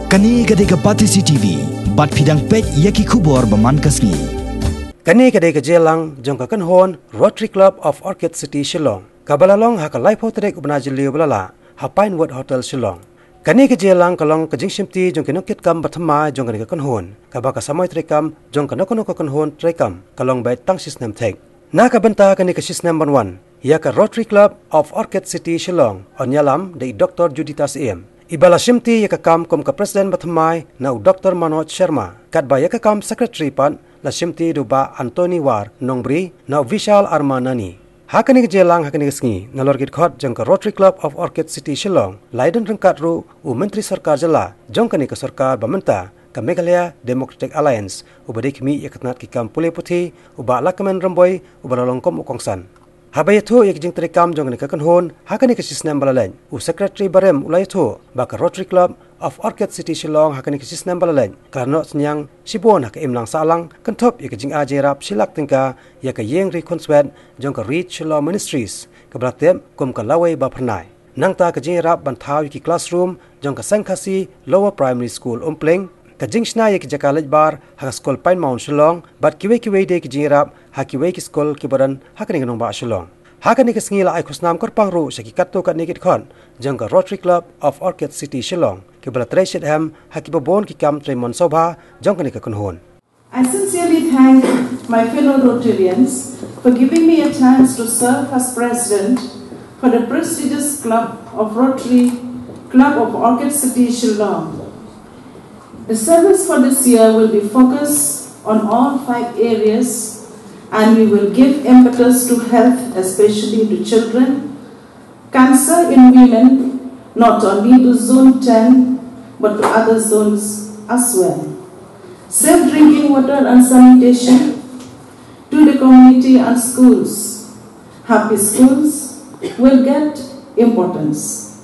Kani kadai ke Pati CTV, bat pidang pek yaki kubor baman kasni. Kani kadai ke Jelang, Jong kakan hon Rotary Club of Orchid City Shilllong. Kabalalong haka life hotel ubna jiliu balala, ha Pinewood Hotel Shilllong. Kani ke Jelang kalong ke Shimti jong kinukit kam batama jong kani kakan hon. Kabaka samoy trekam jong kanokono kakan hon trekam kalong bay tang sistem tek. Na kabenta kani ke sistem banwan. Ia ke Rotary Club of Orchid City Shilllong on yalam dari Dr. Judita Syiem. Ibala Shimti ia kam kom ke Presiden batamai na Dr. Manoj Sharma. Kat ba ia kam Secretary pan na Shimti duba Anthony War Nongbri na Vishal Armanani. Hakani ke Jelang hakani ke sengi na lorgit khot jong ke Rotary Club of Orchid City Shilllong Laiden rengkat ru Menteri Sarkar Jala jong kani ke Sarkar bamenta ke Meghalaya Democratic Alliance ubadi kami ia ketnat ki kam pulih putih uba lakamen ramboy uba longkom ukongsan. Habayatho ia jing terikam jong kani kakan hon hakani ke sistem balalain Secretary Barem ulayatho ba ke Rotary Club of Orchid City Shilllong hakani ke sistem balalain karena senyang sibon hak imlang salang kentop ia jing ajerap silak tingka ia ke yeng reconsuet jong ke Reach Shilllong Ministries ke belatem kum ke lawai ba pernai nang ta ke jing rap bantau ki classroom jong ke Sangkasi Lower Primary School Umpling ke jing sna ia ke jakalej bar hak skol Pine Mount Shilllong bat kiwe de ke jing rap hak kiwe ki skol ki badan hakani ke nong ba Shilllong. Hakani ke sengi la ai khusnam korpang ru syaki katto kat nikit khon jang ke Rotary Club of Orchid City Shilllong ke bala treshit ham haki babon ki kam tremon sobha jang kani ke kunhon. I sincerely thank my fellow Rotarians for giving me a chance to serve as president for the prestigious club of Rotary Club of Orchid City Shilllong. The service for this year will be focused on all 5 areas, and we will give impetus to health, especially to children, cancer in women, not only to Zone 10, but to other zones as well. Safe drinking water and sanitation to the community and schools. Happy schools will get importance.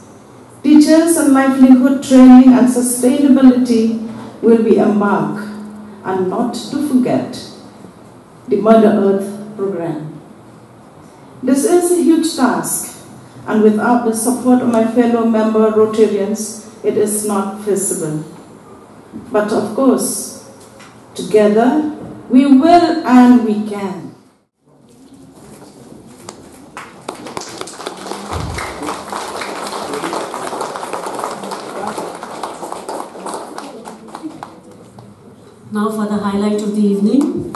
Teachers and livelihood training and sustainability will be embarked, and not to forget the Mother Earth program. This is a huge task, and without the support of my fellow member Rotarians, it is not feasible. But of course, together we will and we can. Now for the highlight of the evening.